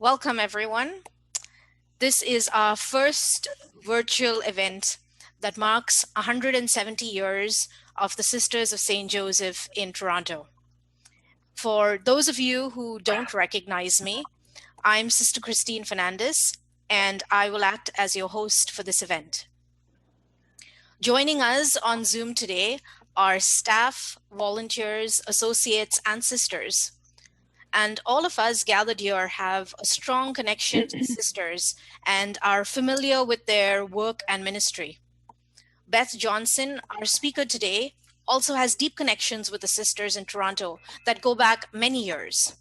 Welcome, everyone. This is our first virtual event that marks 170 years of the Sisters of St. Joseph in Toronto. For those of you who don't recognize me, I'm Sister Christine Fernandez, and I will act as your host for this event. Joining us on Zoom today are staff, volunteers, associates, and sisters. And all of us gathered here have a strong connection to the sisters and are familiar with their work and ministry. Beth Johnson, our speaker today, also has deep connections with the sisters in Toronto that go back many years.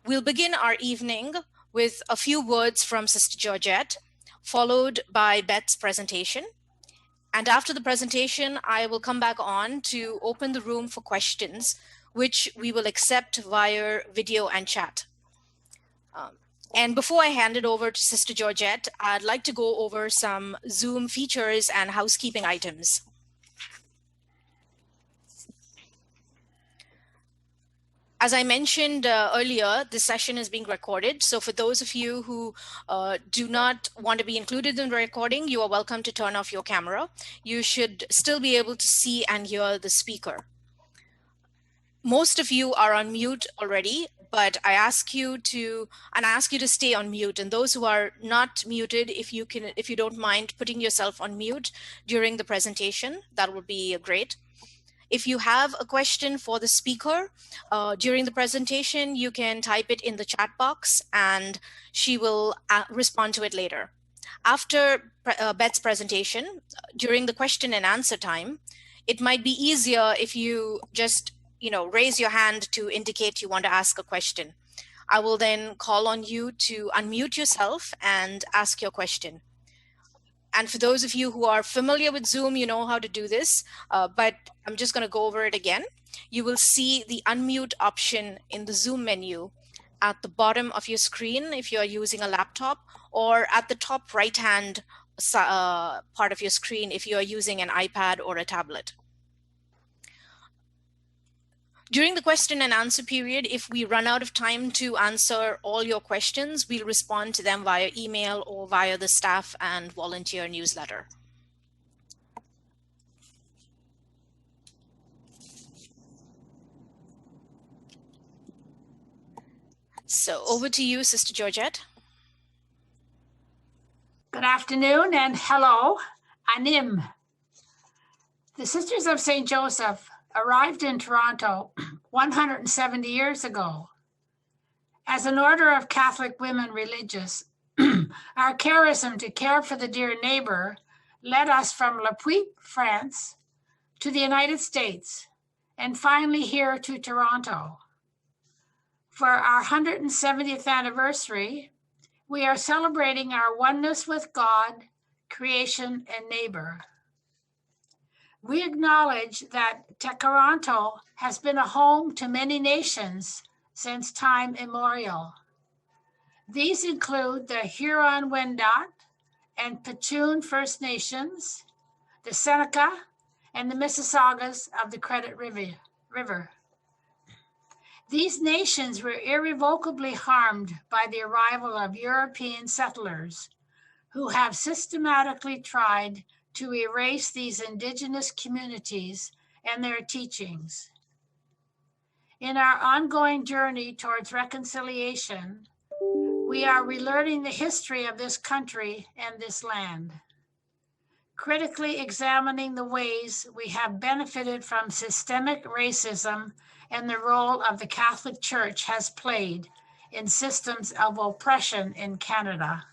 We'll begin our evening with a few words from Sister Georgette, followed by Beth's presentation. And after the presentation, I will come back on to open the room for questions, which we will accept via video and chat. And before I hand it over to Sister Georgette, I'd like to go over some Zoom features and housekeeping items. As I mentioned earlier, this session is being recorded. So for those of you who do not want to be included in the recording, you are welcome to turn off your camera. You should still be able to see and hear the speaker. Most of you are on mute already, but I ask you to stay on mute. And those who are not muted, if you don't mind putting yourself on mute during the presentation, that would be great. If you have a question for the speaker during the presentation, you can type it in the chat box and she will respond to it later. After Beth's presentation, during the question and answer time, it might be easier if you just raise your hand to indicate you want to ask a question. I will then call on you to unmute yourself and ask your question. And for those of you who are familiar with Zoom, you know how to do this, but I'm just going to go over it again. You will see the unmute option in the Zoom menu at the bottom of your screen if you're using a laptop, or at the top right-hand part of your screen if you're using an iPad or a tablet. During the question and answer period, if we run out of time to answer all your questions, we'll respond to them via email or via the staff and volunteer newsletter. So over to you, Sister Georgette. Good afternoon and hello, Anim. The Sisters of St. Joseph arrived in Toronto 170 years ago. As an order of Catholic women religious, our charism to care for the dear neighbor led us from Le Puy, France, to the United States, and finally here to Toronto. For our 170th anniversary, we are celebrating our oneness with God, creation, and neighbor. We acknowledge that Toronto has been a home to many nations since time immemorial. These include the Huron-Wendat and Petun First Nations, the Seneca, and the Mississaugas of the Credit River. These nations were irrevocably harmed by the arrival of European settlers who have systematically tried to erase these indigenous communities and their teachings. In our ongoing journey towards reconciliation, we are relearning the history of this country and this land, critically examining the ways we have benefited from systemic racism and the role of the Catholic Church has played in systems of oppression in Canada.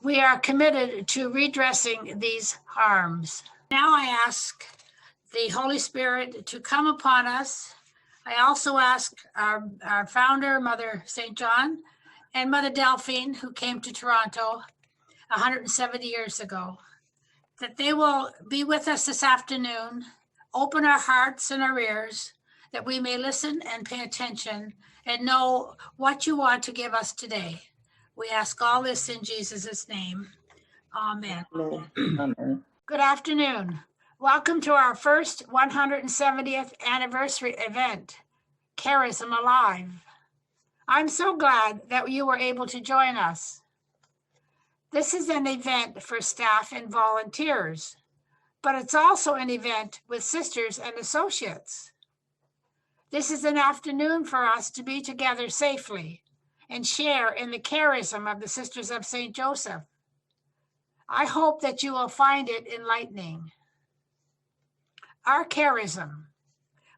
We are committed to redressing these harms. Now I ask the Holy Spirit to come upon us. I also ask our founder, Mother St. John, and Mother Delphine, who came to Toronto 170 years ago, that they will be with us this afternoon, open our hearts and our ears, that we may listen and pay attention and know what you want to give us today. We ask all this in Jesus' name. Amen. Amen. Good afternoon. Welcome to our first 170th anniversary event, Charism Alive. I'm so glad that you were able to join us. This is an event for staff and volunteers, but it's also an event with sisters and associates. This is an afternoon for us to be together safely and share in the charism of the Sisters of St. Joseph. I hope that you will find it enlightening. Our charism.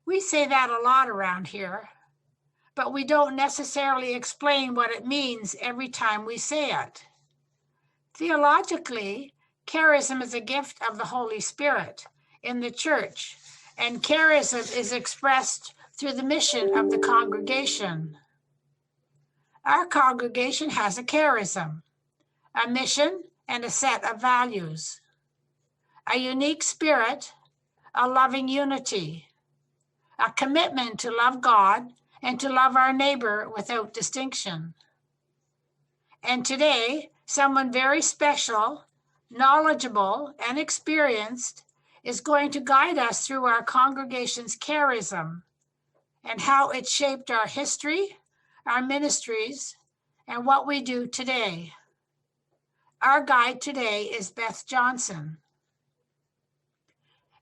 We say that a lot around here, but we don't necessarily explain what it means every time we say it. Theologically, charism is a gift of the Holy Spirit in the church, and charism is expressed through the mission of the congregation. Our congregation has a charism, a mission, and a set of values, a unique spirit, a loving unity, a commitment to love God and to love our neighbor without distinction. And today, someone very special, knowledgeable, and experienced is going to guide us through our congregation's charism and how it shaped our history, our ministries, and what we do today. Our guide today is Beth Johnson.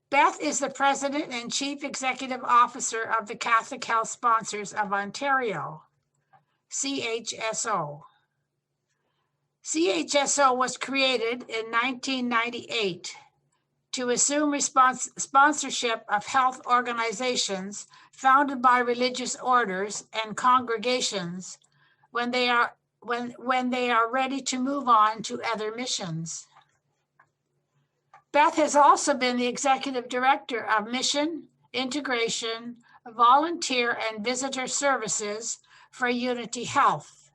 Beth is the President and Chief Executive Officer of the Catholic Health Sponsors of Ontario, CHSO. CHSO was created in 1998 to assume sponsorship of health organizations founded by religious orders and congregations when they are ready to move on to other missions. Beth has also been the Executive Director of Mission, Integration, Volunteer, and Visitor Services for Unity Health.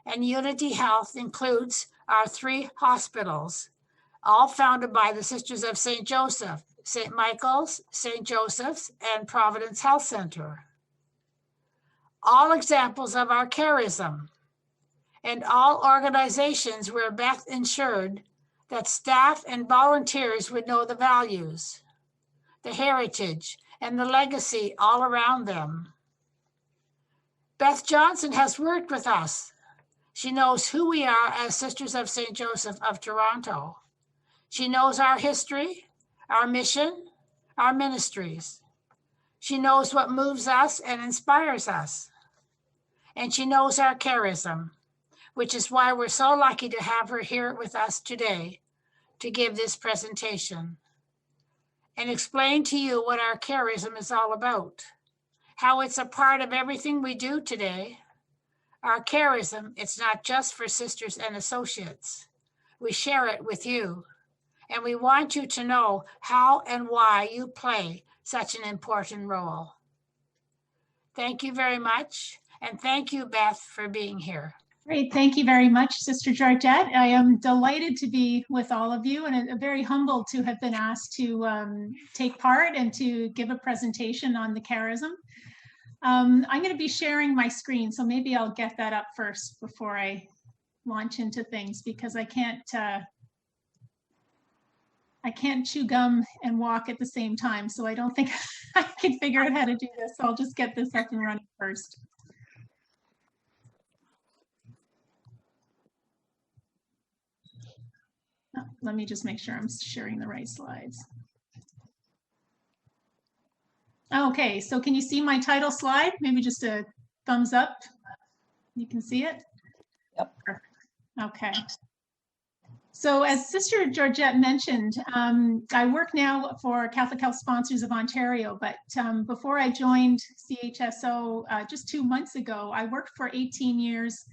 And Unity Health includes our 3 hospitals, all founded by the Sisters of St. Joseph, St. Michael's, St. Joseph's, and Providence Health Center. All examples of our charism, and all organizations where Beth ensured that staff and volunteers would know the values, the heritage, and the legacy all around them. Beth Johnson has worked with us. She knows who we are as Sisters of St. Joseph of Toronto. She knows our history, our mission, our ministries. She knows what moves us and inspires us. And she knows our charism, which is why we're so lucky to have her here with us today to give this presentation and explain to you what our charism is all about, how it's a part of everything we do today. Our charism, it's not just for sisters and associates. We share it with you, and we want you to know how and why you play such an important role. Thank you very much, and thank you, Beth, for being here. Great, thank you very much, Sister Georgette. I am delighted to be with all of you and very humbled to have been asked to take part and to give a presentation on the charism. I'm going to be sharing my screen, so maybe I'll get that up first before I launch into things, because I can't chew gum and walk at the same time, so I don't think I can figure out how to do this. So I'll just get this up and running first. Let me just make sure I'm sharing the right slides. Okay, so can you see my title slide? Maybe just a thumbs up. You can see it? Yep. Perfect. Okay. So as Sister Georgette mentioned, I work now for Catholic Health Sponsors of Ontario, but before I joined CHSO just 2 months ago, I worked for 18 years,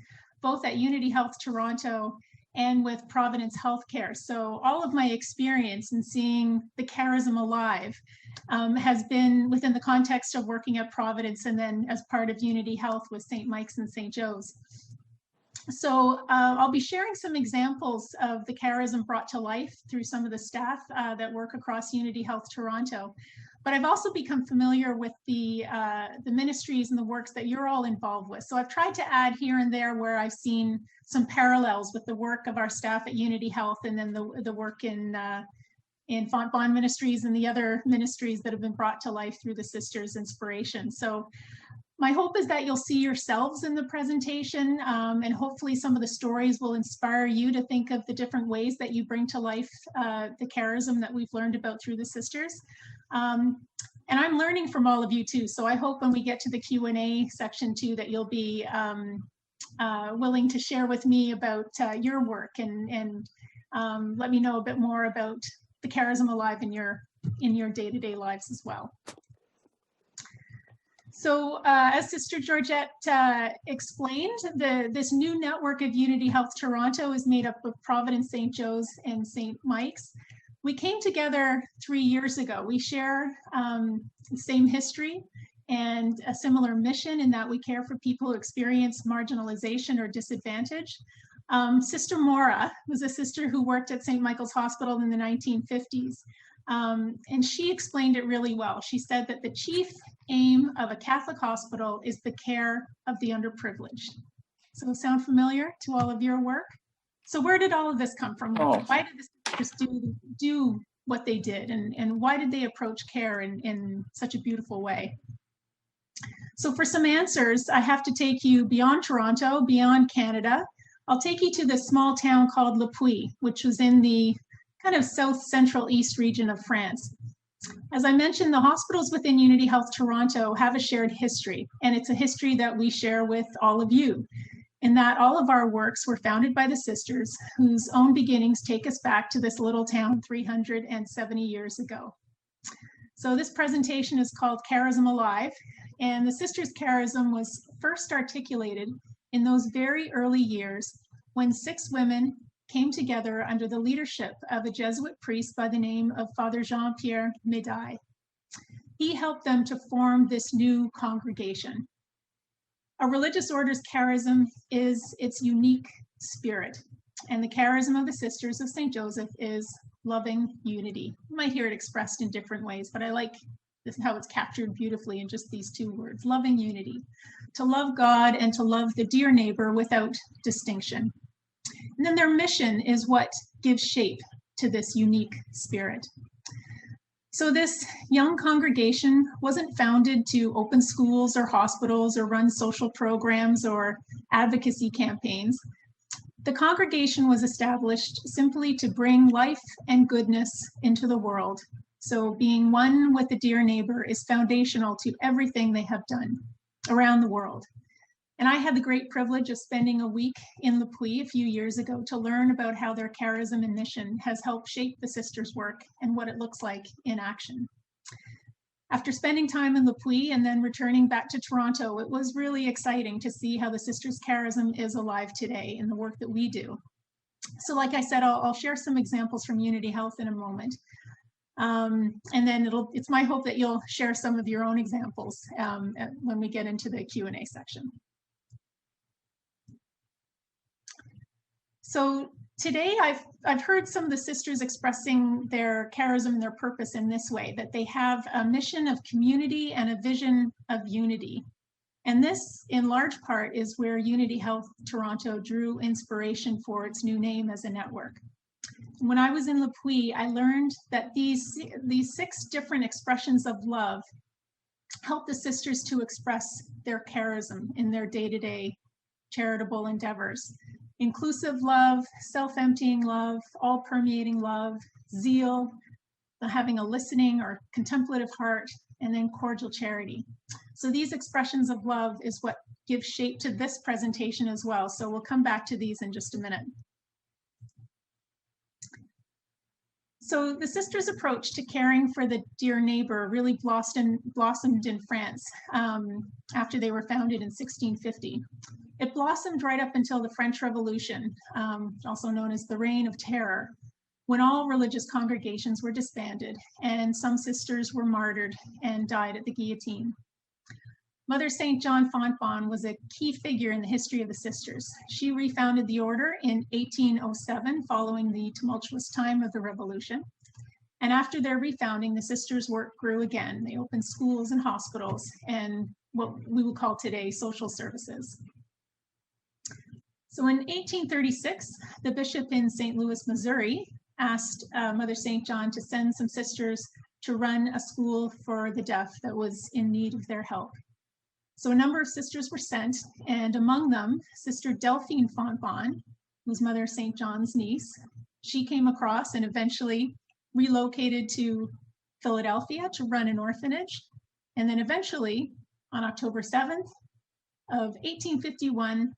both at Unity Health Toronto and with Providence Healthcare. So all of my experience in seeing the charism alive has been within the context of working at Providence and then as part of Unity Health with St. Mike's and St. Joe's. So I'll be sharing some examples of the charism brought to life through some of the staff that work across Unity Health Toronto. But I've also become familiar with the ministries and the works that you're all involved with. So I've tried to add here and there where I've seen some parallels with the work of our staff at Unity Health and then the work in Font Bond Ministries and the other ministries that have been brought to life through the Sisters' inspiration. So My hope is that you'll see yourselves in the presentation, and hopefully some of the stories will inspire you to think of the different ways that you bring to life the charism that we've learned about through the sisters. And I'm learning from all of you too, so I hope when we get to the Q&A section too that you'll be willing to share with me about your work and let me know a bit more about the Charism Alive in your day-to-day lives as well. So as Sister Georgette explained, this new network of Unity Health Toronto is made up of Providence, St. Joe's, and St. Mike's. We came together 3 years ago. We share the same history and a similar mission in that we care for people who experience marginalization or disadvantage. Sister Maura was a sister who worked at St. Michael's Hospital in the 1950s. And she explained it really well. She said that the chief aim of a Catholic hospital is the care of the underprivileged. So sound familiar to all of your work? So where did all of this come from? Why did the sisters do what they did? And why did they approach care in such a beautiful way? So for some answers, I have to take you beyond Toronto, beyond Canada. I'll take you to this small town called Le Puy, which was in the kind of south central east region of France. As I mentioned, the hospitals within Unity Health Toronto have a shared history, and it's a history that we share with all of you, in that all of our works were founded by the sisters whose own beginnings take us back to this little town 370 years ago. So this presentation is called Charism Alive, and the sisters' charism was first articulated in those very early years when 6 women came together under the leadership of a Jesuit priest by the name of Father Jean-Pierre Médaille. He helped them to form this new congregation. A religious order's charism is its unique spirit, and the charism of the Sisters of St. Joseph is loving unity. You might hear it expressed in different ways, but I like this is how it's captured beautifully in just these 2 words, loving unity. To love God and to love the dear neighbor without distinction. And then their mission is what gives shape to this unique spirit. So this young congregation wasn't founded to open schools or hospitals or run social programs or advocacy campaigns. The congregation was established simply to bring life and goodness into the world. So being one with the dear neighbor is foundational to everything they have done around the world. And I had the great privilege of spending a week in Le Puy a few years ago to learn about how their charism and mission has helped shape the sisters' work and what it looks like in action. After spending time in Le Puy and then returning back to Toronto, it was really exciting to see how the sisters' charism is alive today in the work that we do. So like I said, I'll share some examples from Unity Health in a moment. And then it's my hope that you'll share some of your own examples when we get into the Q&A section. So today I've heard some of the sisters expressing their charism and their purpose in this way, that they have a mission of community and a vision of unity. And this, in large part, is where Unity Health Toronto drew inspiration for its new name as a network. When I was in Le Puy, I learned that these 6 different expressions of love help the sisters to express their charism in their day-to-day charitable endeavors. Inclusive love, self-emptying love, all-permeating love, zeal, having a listening or contemplative heart, and then cordial charity. So these expressions of love is what gives shape to this presentation as well. So we'll come back to these in just a minute. So the sisters' approach to caring for the dear neighbor really blossomed in France after they were founded in 1650. It blossomed right up until the French Revolution, also known as the Reign of Terror, when all religious congregations were disbanded and some sisters were martyred and died at the guillotine. Mother St. John Fontbonne was a key figure in the history of the sisters. She refounded the order in 1807 following the tumultuous time of the revolution. And after their refounding, the sisters' work grew again. They opened schools and hospitals and what we would call today social services. So in 1836, the bishop in St. Louis, Missouri, asked Mother St. John to send some sisters to run a school for the deaf that was in need of their help. So a number of sisters were sent, and among them, Sister Delphine Fontbonne, whose mother is St. John's niece. She came across and eventually relocated to Philadelphia to run an orphanage. And then eventually, on October 7th of 1851,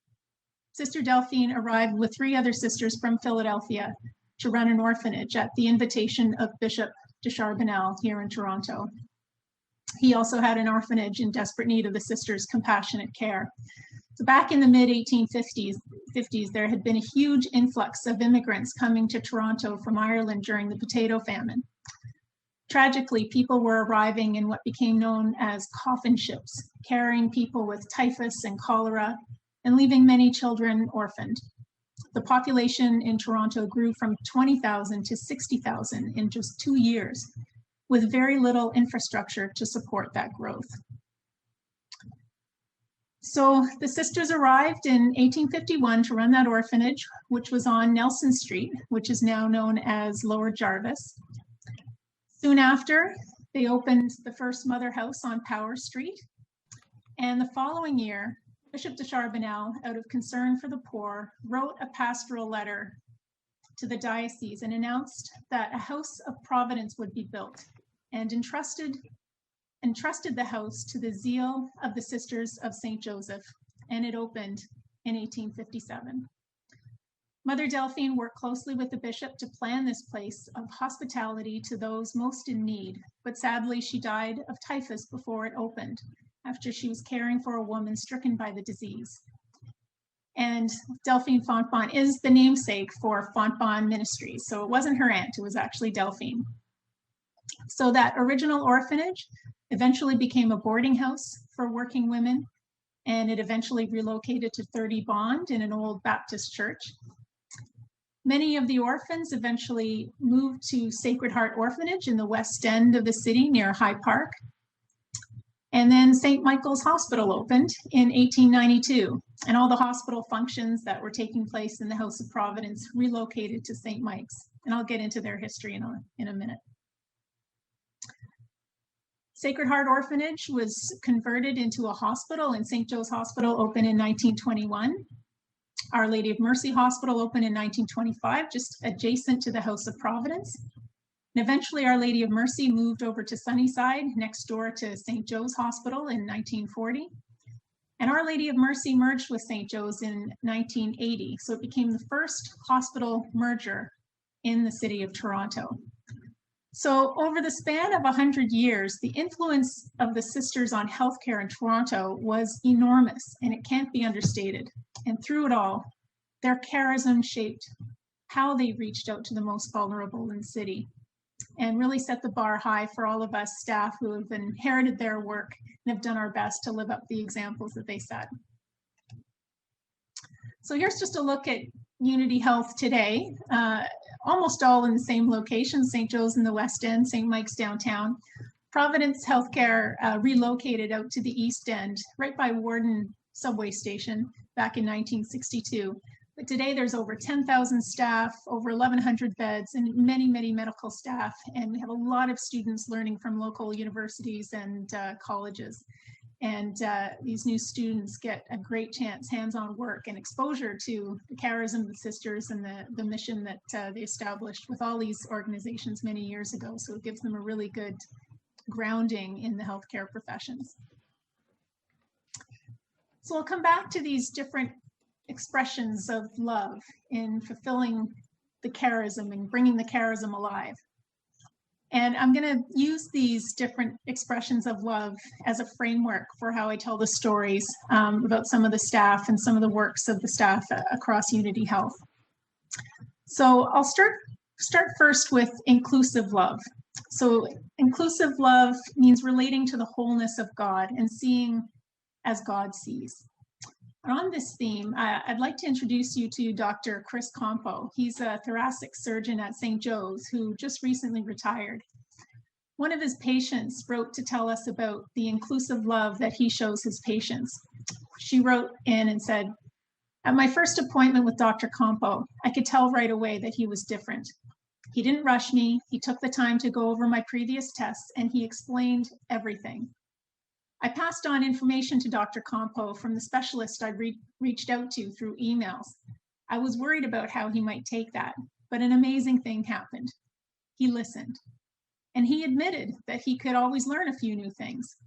Sister Delphine arrived with 3 other sisters from Philadelphia to run an orphanage at the invitation of Bishop de Charbonnel here in Toronto. He also had an orphanage in desperate need of the sisters' compassionate care. So back in the mid-1850s, there had been a huge influx of immigrants coming to Toronto from Ireland during the potato famine. Tragically, people were arriving in what became known as coffin ships, carrying people with typhus and cholera and leaving many children orphaned. The population in Toronto grew from 20,000 to 60,000 in just 2 years, with very little infrastructure to support that growth. So the sisters arrived in 1851 to run that orphanage, which was on Nelson Street, which is now known as Lower Jarvis. Soon after, they opened the first mother house on Power Street. And the following year, Bishop de Charbonnel, out of concern for the poor, wrote a pastoral letter to the diocese and announced that a house of providence would be built, and entrusted the house to the zeal of the Sisters of St. Joseph, and it opened in 1857. Mother Delphine worked closely with the bishop to plan this place of hospitality to those most in need, but sadly she died of typhus before it opened, after she was caring for a woman stricken by the disease. And Delphine Fontbonne is the namesake for Fontbonne Ministries, so it wasn't her aunt, it was actually Delphine. So that original orphanage eventually became a boarding house for working women, and it eventually relocated to 30 Bond in an old Baptist church. Many of the orphans eventually moved to Sacred Heart Orphanage in the west end of the city near High Park. And then St. Michael's Hospital opened in 1892, and all the hospital functions that were taking place in the House of Providence relocated to St. Mike's. And I'll get into their history in a minute. Sacred Heart Orphanage was converted into a hospital, and St. Joe's Hospital opened in 1921. Our Lady of Mercy Hospital opened in 1925, just adjacent to the House of Providence. And eventually Our Lady of Mercy moved over to Sunnyside, next door to St. Joe's Hospital in 1940. And Our Lady of Mercy merged with St. Joe's in 1980. So it became the first hospital merger in the city of Toronto. So over the span of 100 years, the influence of the sisters on healthcare in Toronto was enormous, and it can't be understated. And through it all, their charism shaped how they reached out to the most vulnerable in the city, and really set the bar high for all of us staff who have inherited their work and have done our best to live up the examples that they set. So here's just a look at Unity Health today. Almost all in the same location, St. Joe's in the West End, St. Mike's downtown. Providence Healthcare relocated out to the East End, right by Warden subway station back in 1962. But today there's over 10,000 staff, over 1,100 beds, and many, many medical staff. And we have a lot of students learning from local universities and colleges. And these new students get a great chance, hands-on work and exposure to the charism of the sisters and the mission that they established with all these organizations many years ago. So it gives them a really good grounding in the healthcare professions. So I'll come back to these different expressions of love in fulfilling the charism and bringing the charism alive. And I'm going to use these different expressions of love as a framework for how I tell the stories about some of the staff and some of the works of the staff across Unity Health. So I'll start first with inclusive love. So inclusive love means relating to the wholeness of God and seeing as God sees. And on this theme, I'd like to introduce you to Dr. Chris Compo. He's a thoracic surgeon at St. Joe's who just recently retired. One of his patients wrote to tell us about the inclusive love that he shows his patients. She wrote in and said, "At my first appointment with Dr. Compo, I could tell right away that he was different. He didn't rush me. He took the time to go over my previous tests, and he explained everything. I passed on information to Dr. Compo from the specialist I'd reached out to through emails. I was worried about how he might take that, but an amazing thing happened. He listened, and he admitted that he could always learn a few new things.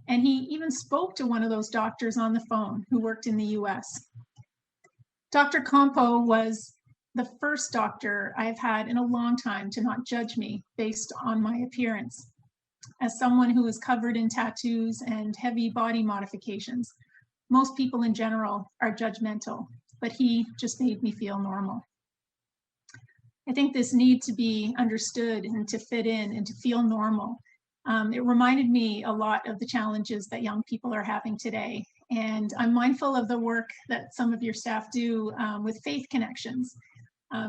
And he even spoke to one of those doctors on the phone who worked in the US. Dr. Compo was the first doctor I've had in a long time to not judge me based on my appearance. As someone who is covered in tattoos and heavy body modifications, most people in general are judgmental, but he just made me feel normal. I think this need to be understood and to fit in and to feel normal. It reminded me a lot of the challenges that young people are having today. And I'm mindful of the work that some of your staff do with faith connections,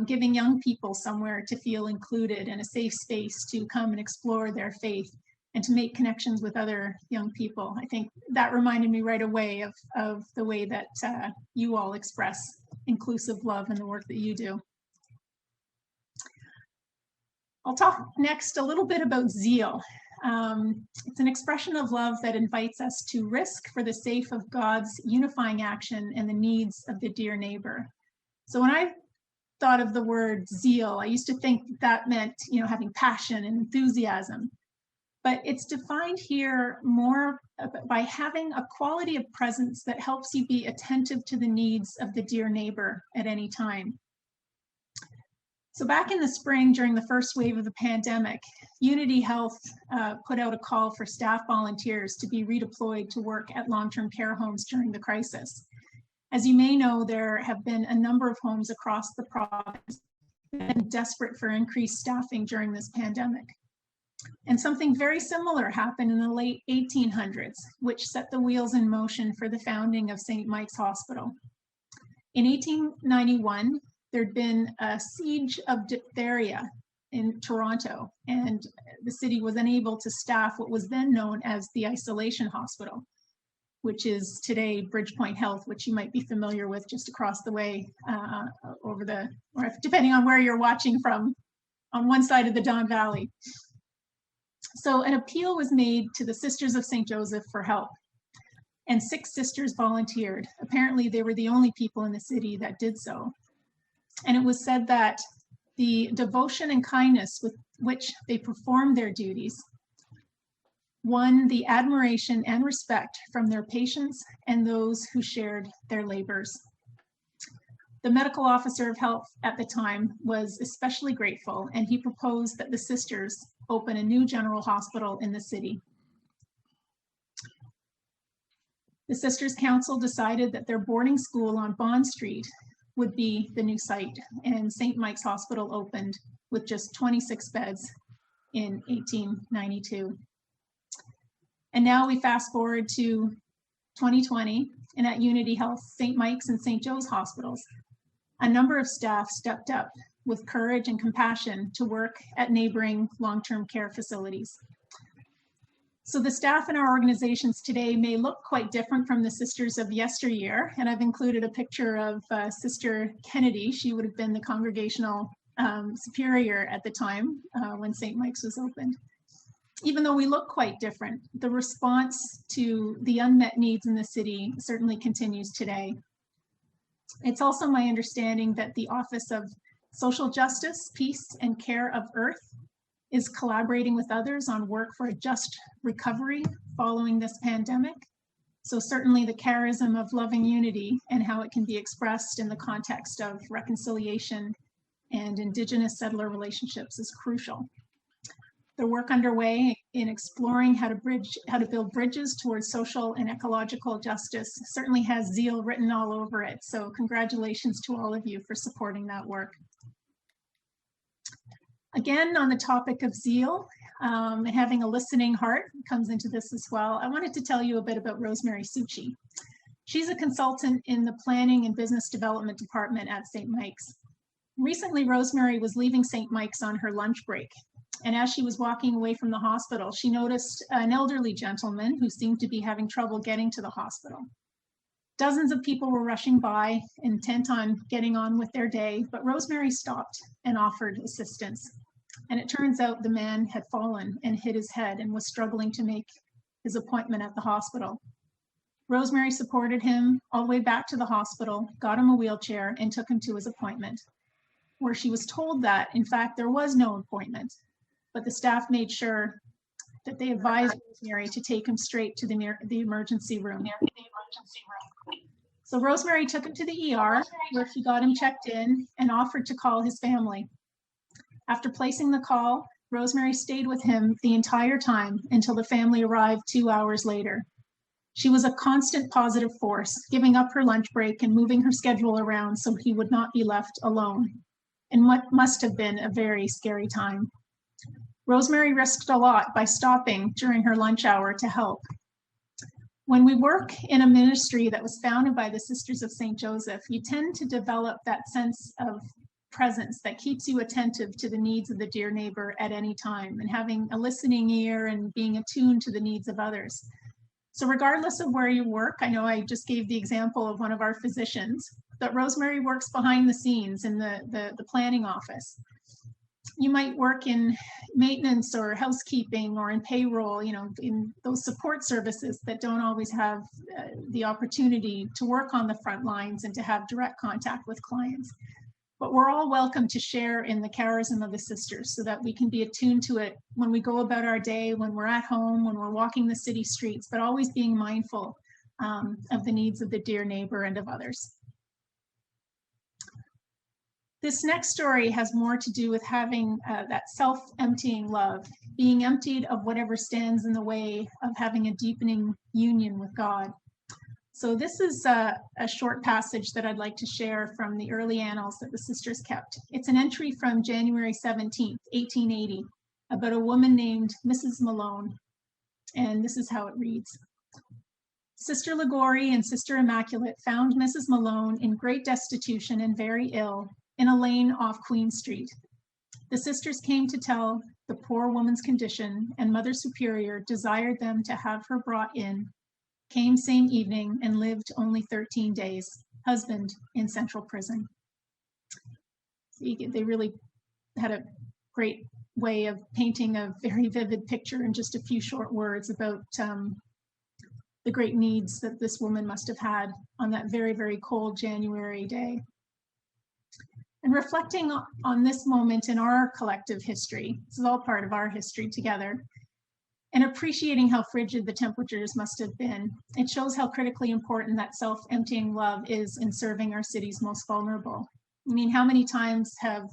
giving young people somewhere to feel included and a safe space to come and explore their faith and to make connections with other young people. I think that reminded me right away of the way that you all express inclusive love in the work that you do. I'll talk next a little bit about zeal. It's an expression of love that invites us to risk for the sake of God's unifying action and the needs of the dear neighbor. So when I thought of the word zeal, I used to think that meant, having passion and enthusiasm. But it's defined here more by having a quality of presence that helps you be attentive to the needs of the dear neighbor at any time. So back in the spring, during the first wave of the pandemic, Unity Health put out a call for staff volunteers to be redeployed to work at long-term care homes during the crisis. As you may know, there have been a number of homes across the province that have been desperate for increased staffing during this pandemic. And something very similar happened in the late 1800s, which set the wheels in motion for the founding of St. Mike's Hospital. In 1891, there'd been a siege of diphtheria in Toronto, and the city was unable to staff what was then known as the isolation hospital, which is today Bridgepoint Health, which you might be familiar with just across the way or depending on where you're watching from, on one side of the Don Valley. So an appeal was made to the Sisters of St. Joseph for help, and 6 sisters volunteered. Apparently, they were the only people in the city that did so. And it was said that the devotion and kindness with which they performed their duties won the admiration and respect from their patients and those who shared their labors. The medical officer of health at the time was especially grateful, and he proposed that the sisters open a new general hospital in the city. The Sisters Council decided that their boarding school on Bond Street would be the new site, and St. Mike's Hospital opened with just 26 beds in 1892. And now we fast forward to 2020, and at Unity Health, St. Mike's and St. Joe's hospitals, a number of staff stepped up with courage and compassion to work at neighboring long-term care facilities. So the staff in our organizations today may look quite different from the sisters of yesteryear, and I've included a picture of Sister Kennedy. She would have been the congregational superior at the time when St. Mike's was opened. Even though we look quite different, the response to the unmet needs in the city certainly continues today. It's also my understanding that the Office of Social Justice, Peace, and Care of Earth is collaborating with others on work for a just recovery following this pandemic. So certainly the charism of loving unity and how it can be expressed in the context of reconciliation and Indigenous settler relationships is crucial. The work underway in exploring how to build bridges towards social and ecological justice certainly has zeal written all over it. So congratulations to all of you for supporting that work. Again, on the topic of zeal, and having a listening heart comes into this as well. I wanted to tell you a bit about Rosemary Suchi. She's a consultant in the Planning and Business Development Department at St. Mike's. Recently, Rosemary was leaving St. Mike's on her lunch break. And as she was walking away from the hospital, she noticed an elderly gentleman who seemed to be having trouble getting to the hospital. Dozens of people were rushing by, intent on getting on with their day, but Rosemary stopped and offered assistance. And it turns out the man had fallen and hit his head and was struggling to make his appointment at the hospital. Rosemary supported him all the way back to the hospital, got him a wheelchair, and took him to his appointment, where she was told that, in fact, there was no appointment, but the staff made sure that they advised Rosemary to take him straight to the emergency room. So Rosemary took him to the ER, where she got him checked in and offered to call his family. After placing the call, Rosemary stayed with him the entire time until the family arrived 2 hours later. She was a constant positive force, giving up her lunch break and moving her schedule around so he would not be left alone, in what must have been a very scary time. Rosemary risked a lot by stopping during her lunch hour to help. When we work in a ministry that was founded by the Sisters of St. Joseph, you tend to develop that sense of presence that keeps you attentive to the needs of the dear neighbor at any time, and having a listening ear and being attuned to the needs of others. So regardless of where you work, I know I just gave the example of one of our physicians, but Rosemary works behind the scenes in the planning office. You might work in maintenance or housekeeping or in payroll, in those support services that don't always have the opportunity to work on the front lines and to have direct contact with clients. But we're all welcome to share in the charism of the sisters so that we can be attuned to it when we go about our day, when we're at home, when we're walking the city streets, but always being mindful of the needs of the dear neighbor and of others. This next story has more to do with having that self-emptying love, being emptied of whatever stands in the way of having a deepening union with God. So this is a short passage that I'd like to share from the early annals that the sisters kept. It's an entry from January 17th, 1880, about a woman named Mrs. Malone. And this is how it reads. Sister Liguori and Sister Immaculate found Mrs. Malone in great destitution and very ill in a lane off Queen Street. The sisters came to tell the poor woman's condition, and Mother Superior desired them to have her brought in, came same evening, and lived only 13 days, husband in Central Prison. They really had a great way of painting a very vivid picture in just a few short words about the great needs that this woman must have had on that very, very cold January day. And reflecting on this moment in our collective history, this is all part of our history together, and appreciating how frigid the temperatures must have been, it shows how critically important that self-emptying love is in serving our city's most vulnerable. I mean, how many times have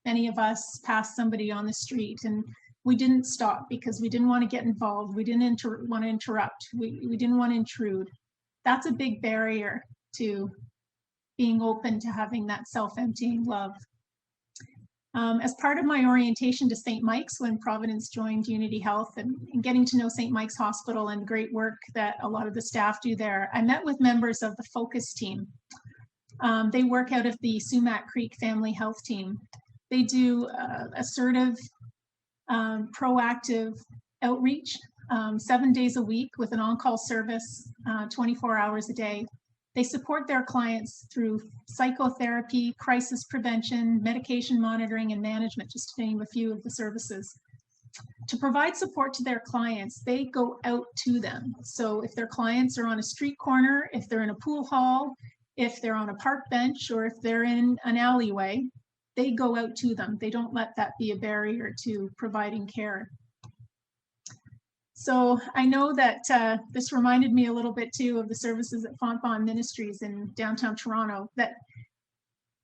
any of us passed somebody on the street and we didn't stop because we didn't want to get involved, we didn't want to interrupt, we didn't want to intrude. That's a big barrier to being open to having that self-emptying love. As part of my orientation to St. Mike's when Providence joined Unity Health and getting to know St. Mike's Hospital and great work that a lot of the staff do there, I met with members of the Focus team. They work out of the Sumac Creek Family Health team. They do assertive, proactive outreach 7 days a week with an on-call service 24 hours a day. They support their clients through psychotherapy, crisis prevention, medication monitoring, and management, just to name a few of the services. To provide support to their clients, they go out to them. So if their clients are on a street corner, if they're in a pool hall, if they're on a park bench, or if they're in an alleyway, they go out to them. They don't let that be a barrier to providing care. So I know that this reminded me a little bit too of the services at Fontbonne Ministries in downtown Toronto, that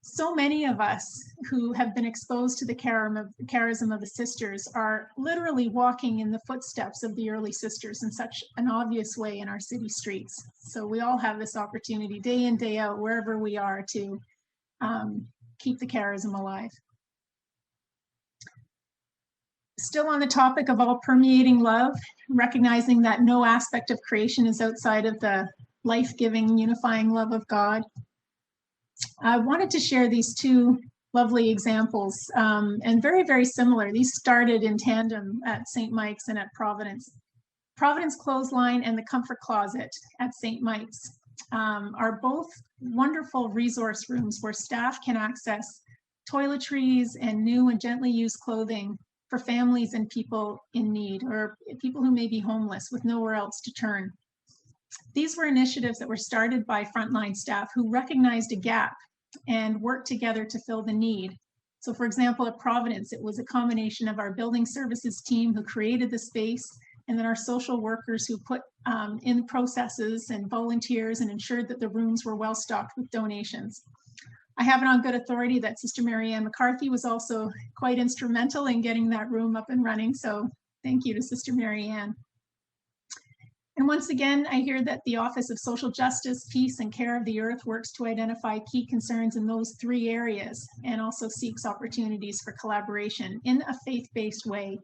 so many of us who have been exposed to the charism of the sisters are literally walking in the footsteps of the early sisters in such an obvious way in our city streets. So we all have this opportunity day in, day out, wherever we are, to keep the charism alive. Still on the topic of all permeating love, recognizing that no aspect of creation is outside of the life-giving, unifying love of God. I wanted to share these two lovely examples, and very, very similar. These started in tandem at St. Mike's and at Providence. Providence Clothesline and the Comfort Closet at St. Mike's are both wonderful resource rooms where staff can access toiletries and new and gently used clothing for families and people in need, or people who may be homeless with nowhere else to turn. These were initiatives that were started by frontline staff who recognized a gap and worked together to fill the need. So for example, at Providence, it was a combination of our building services team who created the space, and then our social workers who put in processes and volunteers and ensured that the rooms were well stocked with donations. I have it on good authority that Sister Marianne McCarthy was also quite instrumental in getting that room up and running. So thank you to Sister Marianne. And once again, I hear that the Office of Social Justice, Peace, and Care of the Earth works to identify key concerns in those 3 areas and also seeks opportunities for collaboration in a faith-based way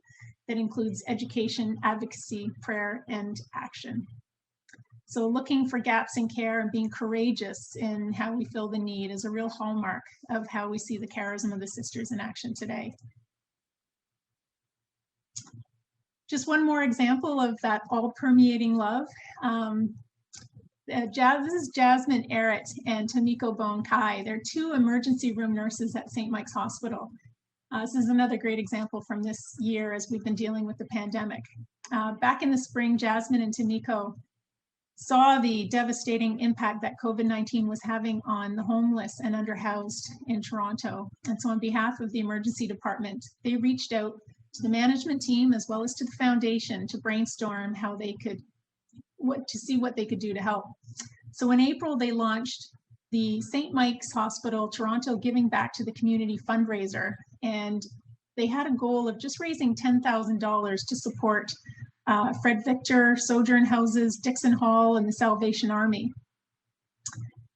that includes education, advocacy, prayer, and action. So looking for gaps in care and being courageous in how we fill the need is a real hallmark of how we see the charism of the Sisters in action today. Just one more example of that all-permeating love. This is Jasmine Errett and Tamiko Bone Kai. They're 2 emergency room nurses at St. Mike's Hospital. This is another great example from this year as we've been dealing with the pandemic. Back in the spring, Jasmine and Tamiko saw the devastating impact that COVID-19 was having on the homeless and underhoused in Toronto. And so on behalf of the emergency department, they reached out to the management team as well as to the foundation to brainstorm how they could, to see what they could do to help. So in April, they launched the St. Mike's Hospital Toronto Giving Back to the Community fundraiser. And they had a goal of just raising $10,000 to support Fred Victor, Sojourn Houses, Dixon Hall, and the Salvation Army.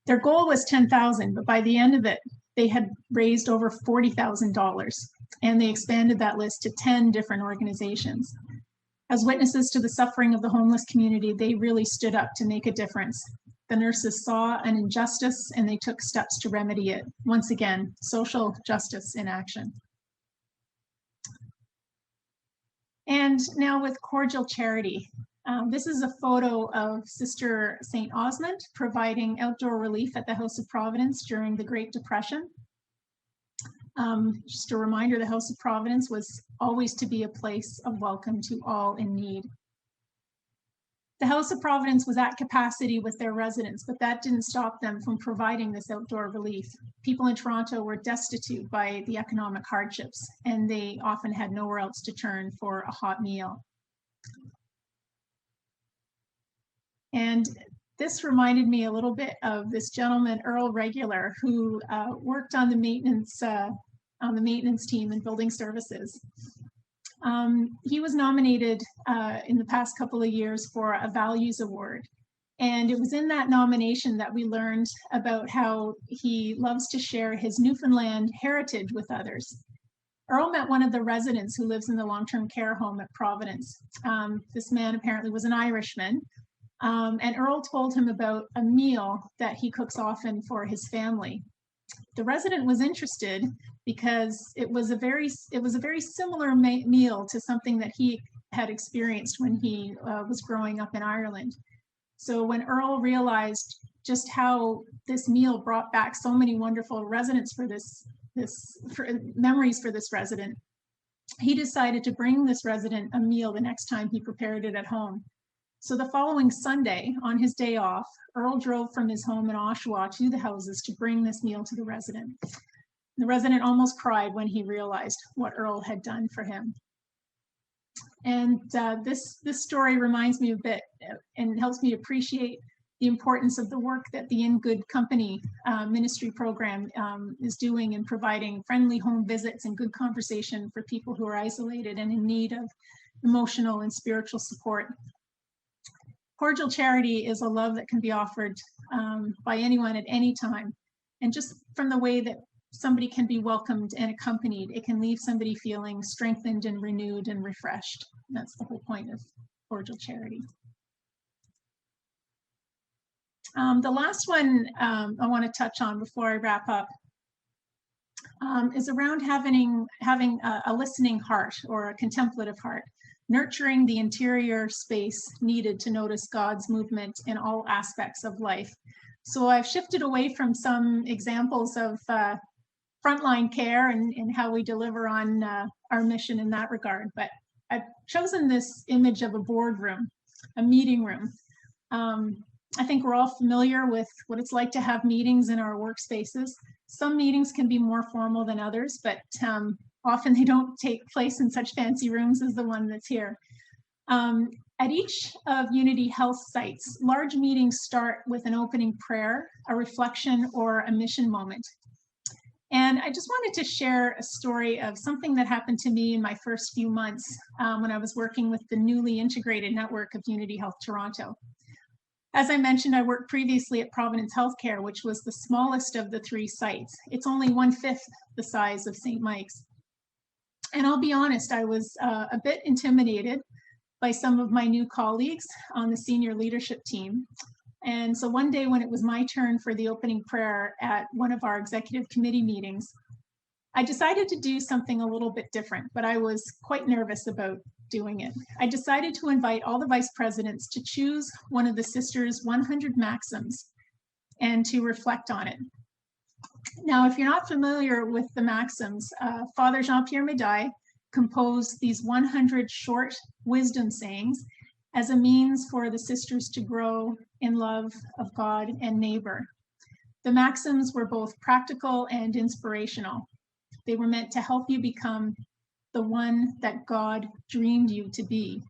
Their goal was $10,000, but by the end of it, they had raised over $40,000, and they expanded that list to 10 different organizations. As witnesses to the suffering of the homeless community, they really stood up to make a difference. The nurses saw an injustice and they took steps to remedy it. Once again, social justice in action. And now with Cordial Charity. This is a photo of Sister St. Osmond providing outdoor relief at the House of Providence during the Great Depression. Just a reminder, the House of Providence was always to be a place of welcome to all in need. The House of Providence was at capacity with their residents, but that didn't stop them from providing this outdoor relief. People in Toronto were destitute by the economic hardships, and they often had nowhere else to turn for a hot meal. And this reminded me a little bit of this gentleman, Earl Regular, who worked on the maintenance team in building services. He was nominated in the past couple of years for a Values Award. And it was in that nomination that we learned about how he loves to share his Newfoundland heritage with others. Earl met one of the residents who lives in the long-term care home at Providence. This man apparently was an Irishman. And Earl told him about a meal that he cooks often for his family. The resident was interested because it was a very similar meal to something that he had experienced when he was growing up in Ireland. So when Earl realized just how this meal brought back so many wonderful memories for this resident, he decided to bring this resident a meal the next time he prepared it at home. So the following Sunday, on his day off, Earl drove from his home in Oshawa to the houses to bring this meal to the resident. The resident almost cried when he realized what Earl had done for him. And this story reminds me a bit and helps me appreciate the importance of the work that the In Good Company ministry program is doing in providing friendly home visits and good conversation for people who are isolated and in need of emotional and spiritual support. Cordial charity is a love that can be offered by anyone at any time. And just from the way that somebody can be welcomed and accompanied, it can leave somebody feeling strengthened and renewed and refreshed. And that's the whole point of cordial charity. The last one I want to touch on before I wrap up is around having a listening heart or a contemplative heart, nurturing the interior space needed to notice God's movement in all aspects of life. So I've shifted away from some examples of frontline care and how we deliver on our mission in that regard. But I've chosen this image of a boardroom, a meeting room. I think we're all familiar with what it's like to have meetings in our workspaces. Some meetings can be more formal than others, but often they don't take place in such fancy rooms as the one that's here. At each of Unity Health sites, large meetings start with an opening prayer, a reflection, or a mission moment. And I just wanted to share a story of something that happened to me in my first few months when I was working with the newly integrated network of Unity Health Toronto. As I mentioned, I worked previously at Providence Healthcare, which was the smallest of the 3 sites. It's only 1/5 the size of St. Mike's. And I'll be honest, I was a bit intimidated by some of my new colleagues on the senior leadership team. And so one day when it was my turn for the opening prayer at one of our executive committee meetings, I decided to do something a little bit different, but I was quite nervous about doing it. I decided to invite all the vice presidents to choose one of the sisters' 100 maxims and to reflect on it. Now, if you're not familiar with the maxims, Father Jean-Pierre Médaille composed these 100 short wisdom sayings as a means for the sisters to grow in love of God and neighbor. The maxims were both practical and inspirational. They were meant to help you become the one that God dreamed you to be.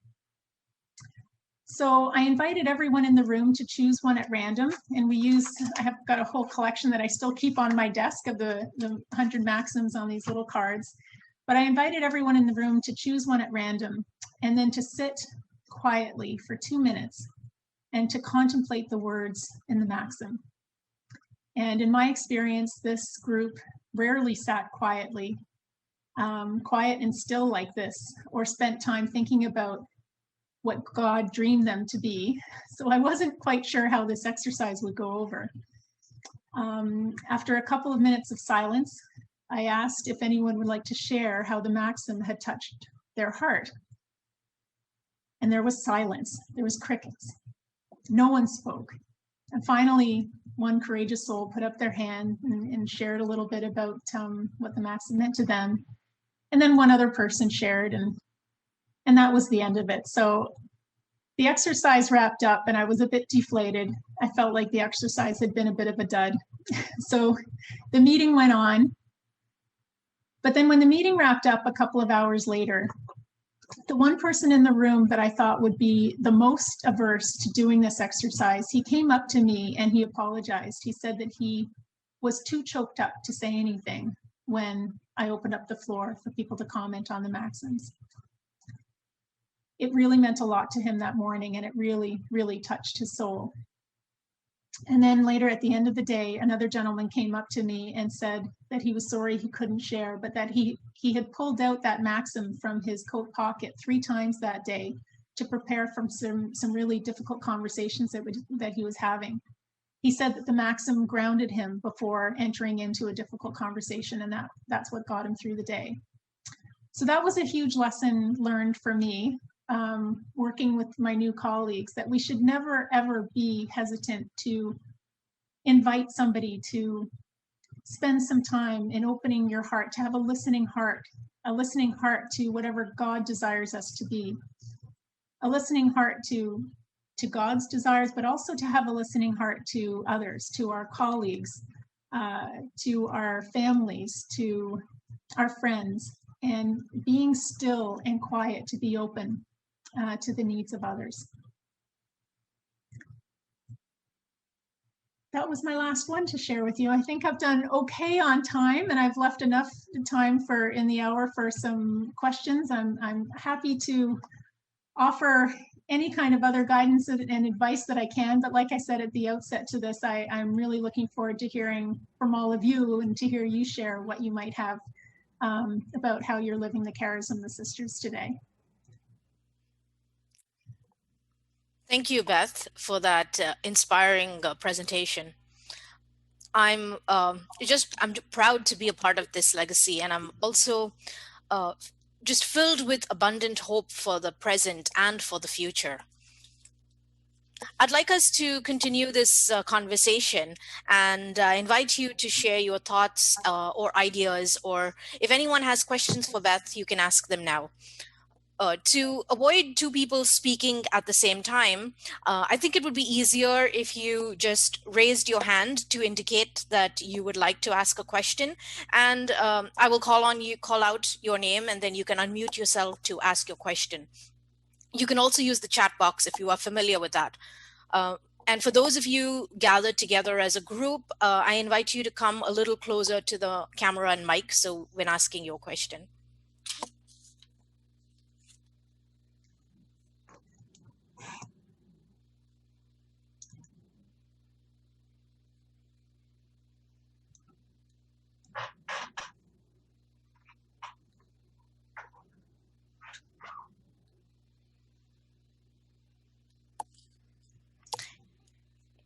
So I invited everyone in the room to choose one at random, and I have got a whole collection that I still keep on my desk of the 100 maxims on these little cards. But I invited everyone in the room to choose one at random and then to sit quietly for 2 minutes and to contemplate the words in the maxim. And in my experience, this group rarely sat quietly, quiet and still like this, or spent time thinking about what God dreamed them to be. So I wasn't quite sure how this exercise would go over. After a couple of minutes of silence, I asked if anyone would like to share how the maxim had touched their heart. And there was silence. There was crickets. No one spoke. And finally, one courageous soul put up their hand and shared a little bit about what the maxim meant to them. And then one other person shared, and that was the end of it. So the exercise wrapped up and I was a bit deflated. I felt like the exercise had been a bit of a dud. So the meeting went on. But then when the meeting wrapped up a couple of hours later, the one person in the room that I thought would be the most averse to doing this exercise, he came up to me and he apologized. He said that he was too choked up to say anything when I opened up the floor for people to comment on the maxims. It really meant a lot to him that morning, and it really, really touched his soul. And then later at the end of the day, another gentleman came up to me and said that he was sorry he couldn't share, but that he had pulled out that maxim from his coat pocket 3 times that day to prepare for some really difficult conversations that he was having. He said that the maxim grounded him before entering into a difficult conversation, and that's what got him through the day. So that was a huge lesson learned for me, working with my new colleagues, that we should never, ever be hesitant to invite somebody to spend some time in opening your heart, to have a listening heart to whatever God desires us to be, a listening heart to God's desires, but also to have a listening heart to others, to our colleagues, to our families, to our friends, and being still and quiet to be open to the needs of others. That was my last one to share with you. I think I've done okay on time, and I've left enough time in the hour for some questions. I'm happy to offer any kind of other guidance and advice that I can, but like I said at the outset to this, I'm really looking forward to hearing from all of you and to hear you share what you might have about how you're living the charism of the sisters today. Thank you, Beth, for that inspiring presentation. I'm proud to be a part of this legacy, and I'm also just filled with abundant hope for the present and for the future. I'd like us to continue this conversation and invite you to share your thoughts or ideas, or if anyone has questions for Beth, you can ask them now. To avoid two people speaking at the same time, I think it would be easier if you just raised your hand to indicate that you would like to ask a question, and I will call out your name, and then you can unmute yourself to ask your question. You can also use the chat box if you are familiar with that. And for those of you gathered together as a group, I invite you to come a little closer to the camera and mic so when asking your question.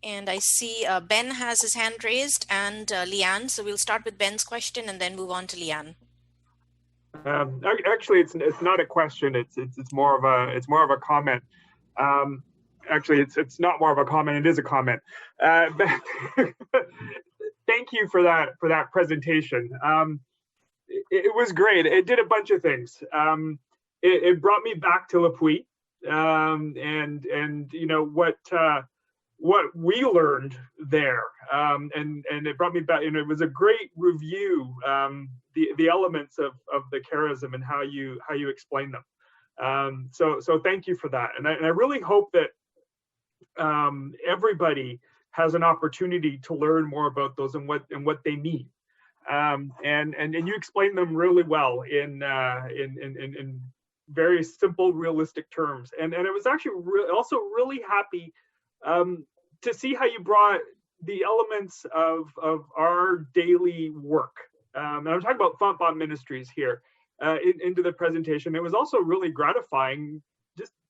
And I see Ben has his hand raised, and Leanne. So we'll start with Ben's question and then move on to Leanne. Actually, it's not a question. It's more of a comment. Actually, it's not more of a comment. It is a comment. Thank you for that presentation. It was great. It did a bunch of things. It brought me back to Lepuy, and you know what we learned there, and it brought me back, and it was a great review, the elements of the charism and how you explain them. So thank you for that, and I really hope that everybody has an opportunity to learn more about those and what they mean, and you explain them really well in very simple, realistic terms, and I was actually also really happy to see how you brought the elements of our daily work. And I'm talking about Font Bomb Ministries here into the presentation. It was also really gratifying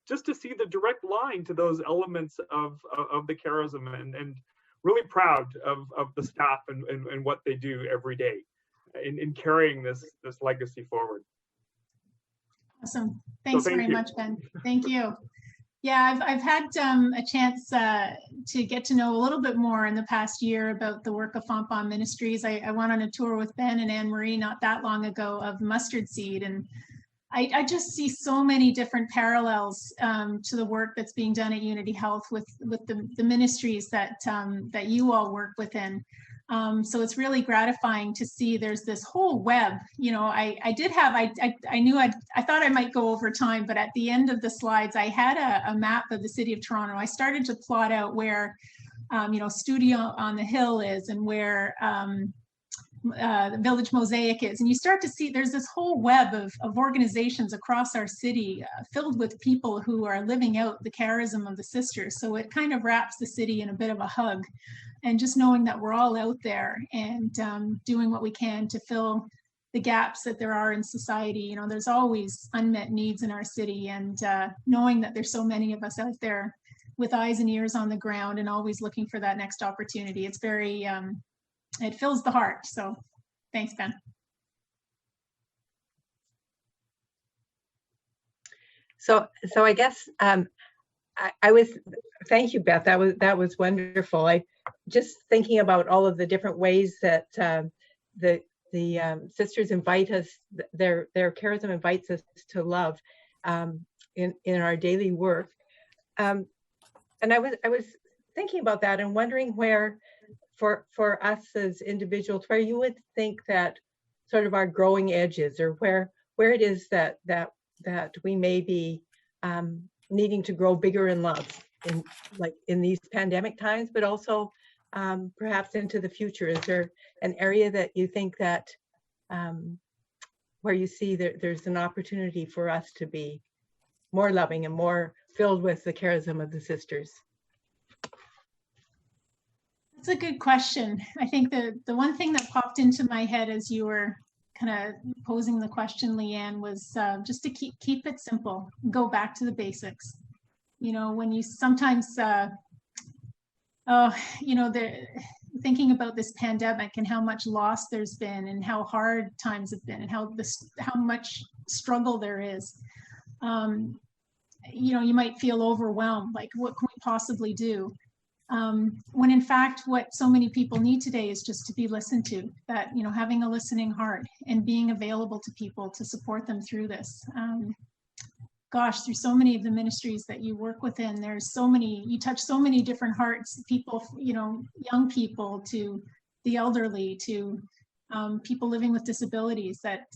just to see the direct line to those elements of the charism, and really proud of the staff and what they do every day in carrying this legacy forward. Awesome. Thanks very much, Ben. Thank you. Yeah, I've had a chance to get to know a little bit more in the past year about the work of Font Bomb Ministries. I went on a tour with Ben and Anne-Marie not that long ago of Mustard Seed, and I just see so many different parallels to the work that's being done at Unity Health with the ministries that you all work within. So it's really gratifying to see there's this whole web. You know, I thought I might go over time, but at the end of the slides, I had a map of the city of Toronto. I started to plot out where, Studio on the Hill is, and where the Village Mosaic is. And you start to see there's this whole web of organizations across our city filled with people who are living out the charism of the sisters. So it kind of wraps the city in a bit of a hug. And just knowing that we're all out there and doing what we can to fill the gaps that there are in society. You know, there's always unmet needs in our city, and knowing that there's so many of us out there with eyes and ears on the ground and always looking for that next opportunity. It's very, it fills the heart. So thanks, Ben. So I guess thank you, Beth. That was wonderful. I just thinking about all of the different ways that the sisters invite us, their charism invites us to love in our daily work. And I was thinking about that and wondering where, for us as individuals, where you would think that sort of our growing edges, or where it is that we may be needing to grow bigger in love, in these pandemic times, but also perhaps into the future. Is there an area that you think that where you see that there's an opportunity for us to be more loving and more filled with the charism of the sisters? That's a good question. I think the one thing that popped into my head as you were kind of posing the question, Leanne, was just to keep it simple, go back to the basics. You know, when you sometimes, thinking about this pandemic and how much loss there's been and how hard times have been and how much struggle there is, you might feel overwhelmed, like what can we possibly do. When in fact, what so many people need today is just to be listened to, that, you know, having a listening heart and being available to people to support them through this. Gosh, through so many of the ministries that you work within, there's so many, you touch so many different hearts, people, you know, young people to the elderly to people living with disabilities, that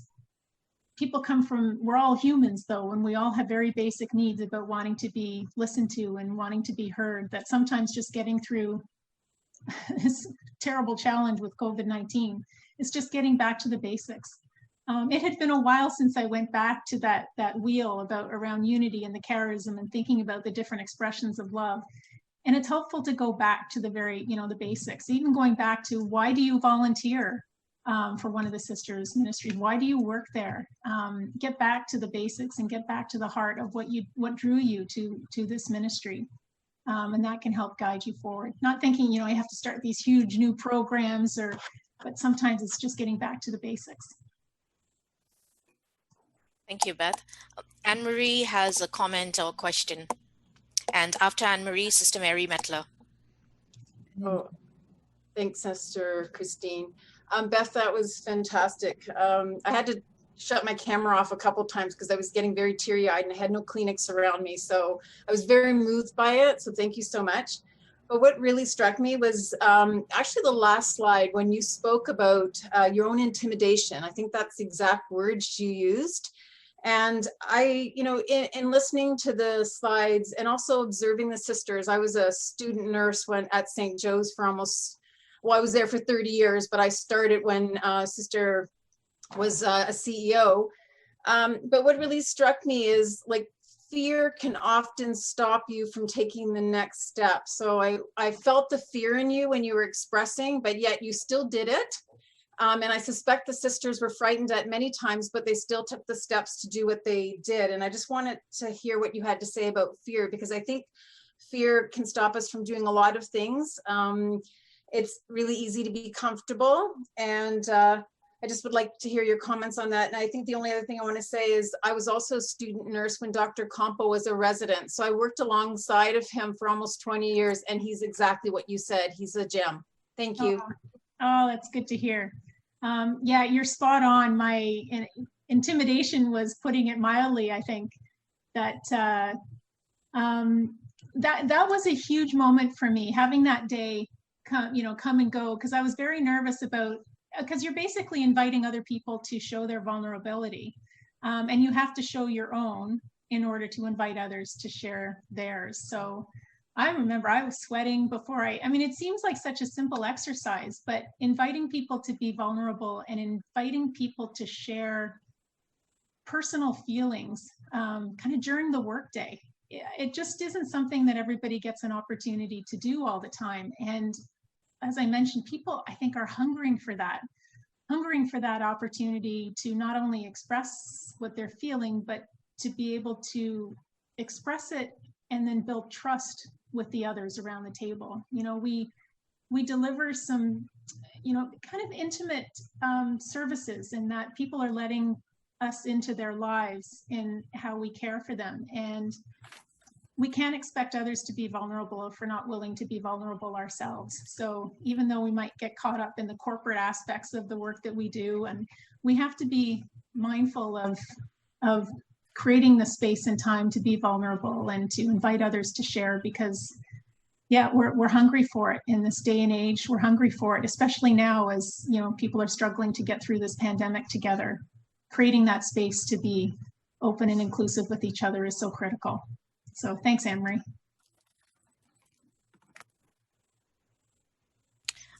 people come from, we're all humans though, and we all have very basic needs about wanting to be listened to and wanting to be heard, that sometimes just getting through this terrible challenge with COVID-19 is just getting back to the basics. It had been a while since I went back to that wheel about around unity and the charism and thinking about the different expressions of love. And it's helpful to go back to the very, you know, the basics, even going back to, why do you volunteer for one of the sisters ministries? Why do you work there? Get back to the basics and get back to the heart of what drew you to this ministry. And that can help guide you forward. Not thinking, you know, you have to start these huge new programs, but sometimes it's just getting back to the basics. Thank you, Beth. Anne-Marie has a comment or question. And after Anne-Marie, Sister Mary Metler. Oh, thanks, Sister Christine. Beth, that was fantastic. I had to shut my camera off a couple times because I was getting very teary-eyed and I had no Kleenex around me. So I was very moved by it. So thank you so much. But what really struck me was actually the last slide when you spoke about your own intimidation. I think that's the exact words you used. And I, you know, in listening to the slides and also observing the sisters, I was a student nurse at St. Joe's for almost, well, I was there for 30 years, but I started when Sister was a CEO. But what really struck me is, like, fear can often stop you from taking the next step. So I felt the fear in you when you were expressing, but yet you still did it. And I suspect the sisters were frightened at many times, but they still took the steps to do what they did. And I just wanted to hear what you had to say about fear, because I think fear can stop us from doing a lot of things. It's really easy to be comfortable. And I just would like to hear your comments on that. And I think the only other thing I want to say is I was also a student nurse when Dr. Campo was a resident. So I worked alongside of him for almost 20 years, and he's exactly what you said. He's a gem. Thank you. Oh, that's good to hear. Yeah, you're spot on. My intimidation was putting it mildly. I think that that was a huge moment for me, having that day come and go, because I was very nervous about, because you're basically inviting other people to show their vulnerability, and you have to show your own in order to invite others to share theirs. So I remember I was sweating before I mean, it seems like such a simple exercise, but inviting people to be vulnerable and inviting people to share personal feelings kind of during the workday, it just isn't something that everybody gets an opportunity to do all the time. And as I mentioned, people, I think, are hungering for that opportunity to not only express what they're feeling, but to be able to express it and then build trust with the others around the table. You know, we deliver some, you know, kind of intimate services, in that people are letting us into their lives in how we care for them. And we can't expect others to be vulnerable if we're not willing to be vulnerable ourselves. So even though we might get caught up in the corporate aspects of the work that we do, and we have to be mindful of creating the space and time to be vulnerable and to invite others to share, because yeah, we're hungry for it in this day and age. We're hungry for it, especially now as, you know, people are struggling to get through this pandemic together. Creating that space to be open and inclusive with each other is so critical. So thanks, Anne-Marie.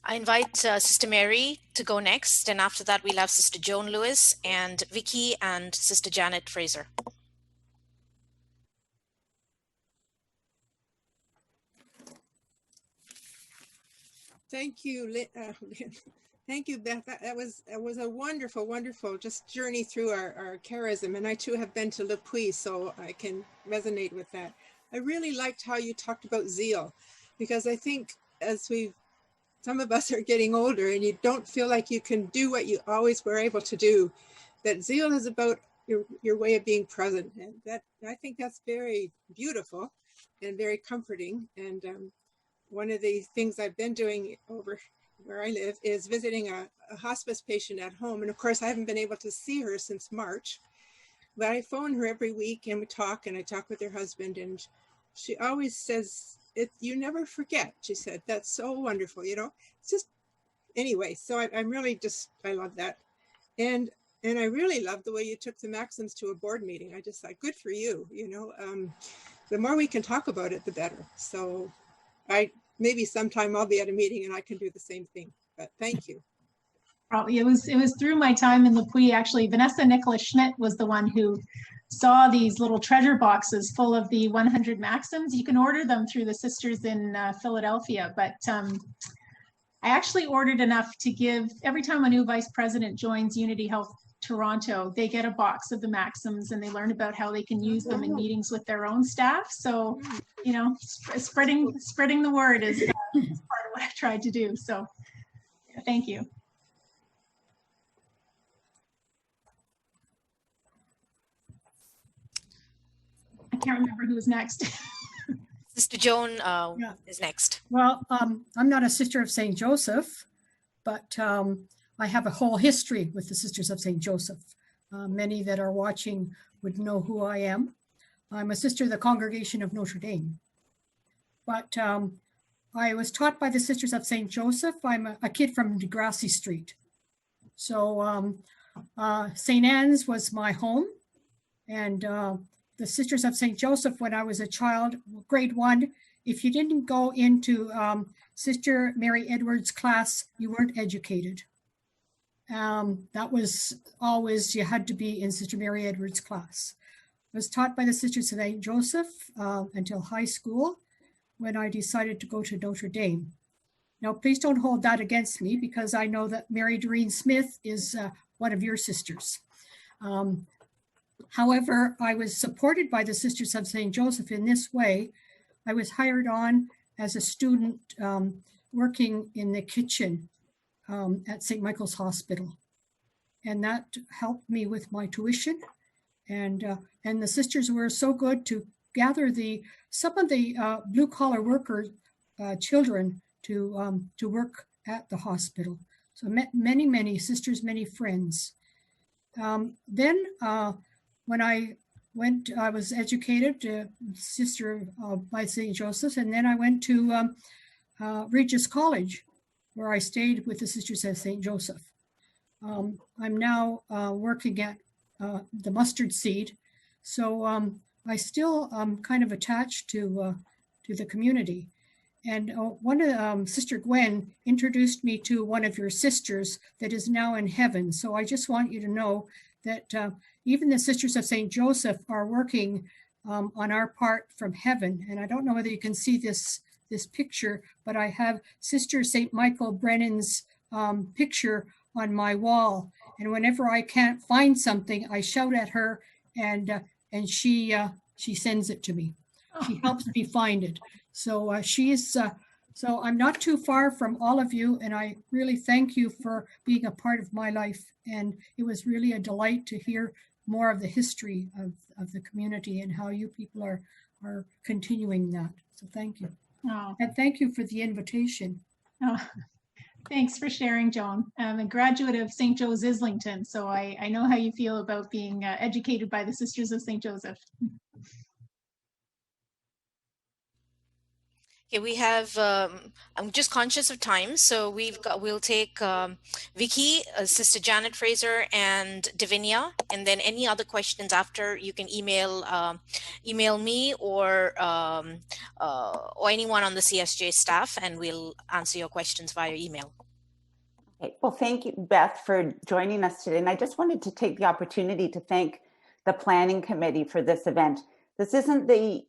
I invite Sister Mary to go next, and after that we'll have Sister Joan Lewis and Vicky and Sister Janet Fraser. Thank you, thank you, Beth. That was a wonderful, wonderful just journey through our charism. And I too have been to Le Puy, so I can resonate with that. I really liked how you talked about zeal, because I think as some of us are getting older and you don't feel like you can do what you always were able to do, that zeal is about your way of being present. And that, I think that's very beautiful. and very comforting. And one of the things I've been doing over where I live is visiting a hospice patient at home. And of course, I haven't been able to see her since March, but I phone her every week and we talk, and I talk with her husband, and she always says, you never forget. She said, that's so wonderful. You know, it's just, anyway, so I'm really just, I love that. And I really love the way you took the maxims to a board meeting. I just thought, good for you. You know, the more we can talk about it, the better. So maybe sometime I'll be at a meeting and I can do the same thing, but thank you. Probably it was through my time in Lepuy. Actually, Vanessa Nicholas Schmidt was the one who saw these little treasure boxes full of the 100 maxims. You can order them through the sisters in Philadelphia, but I actually ordered enough to give, every time a new vice president joins Unity Health Toronto, they get a box of the maxims and they learn about how they can use them in meetings with their own staff. So, you know, spreading the word is part of what I've tried to do. So yeah, thank you. I can't remember who was next. Sister Joan Yeah. is next. Well, I'm not a Sister of St. Joseph, but I have a whole history with the Sisters of St. Joseph. Many that are watching would know who I am. I'm a sister of the Congregation of Notre Dame. But I was taught by the Sisters of St. Joseph. I'm a kid from Degrassi Street. So St. Anne's was my home. And the Sisters of St. Joseph, when I was a child, grade 1, if you didn't go into Sister Mary Edwards' class, you weren't educated. That was always, you had to be in Sister Mary Edwards' class. I was taught by the Sisters of St. Joseph until high school, when I decided to go to Notre Dame. Now, please don't hold that against me, because I know that Mary Doreen Smith is one of your sisters. However, I was supported by the Sisters of St. Joseph in this way. I was hired on as a student working in the kitchen at St. Michael's Hospital. And that helped me with my tuition. And the sisters were so good to gather some of the blue collar worker children to work at the hospital. So met many sisters, many friends. Then when I went, I was educated sister by St. Joseph, and then I went to Regis College, where I stayed with the Sisters of St. Joseph. I'm now working at the Mustard Seed, so I still kind of attached to the community. And one of Sister Gwen introduced me to one of your sisters that is now in heaven. So I just want you to know that even the Sisters of St. Joseph are working on our part from heaven. And I don't know whether you can see this picture, but I have Sister St. Michael Brennan's picture on my wall. And whenever I can't find something, I shout at her, and she sends it to me. She helps me find it. So so I'm not too far from all of you, and I really thank you for being a part of my life. And it was really a delight to hear more of the history of the community and how you people are continuing that. So thank you. Oh. And thank you for the invitation. Oh. Thanks for sharing, Joan. I'm a graduate of St. Joe's Islington, so I know how you feel about being educated by the Sisters of St. Joseph. Okay, we have, I'm just conscious of time, so we'll take Vicky, Sister Janet Fraser, and Divinia, and then any other questions after, you can email me or anyone on the CSJ staff, and we'll answer your questions via email. Okay. Well, thank you, Beth, for joining us today. And I just wanted to take the opportunity to thank the planning committee for this event. This isn't the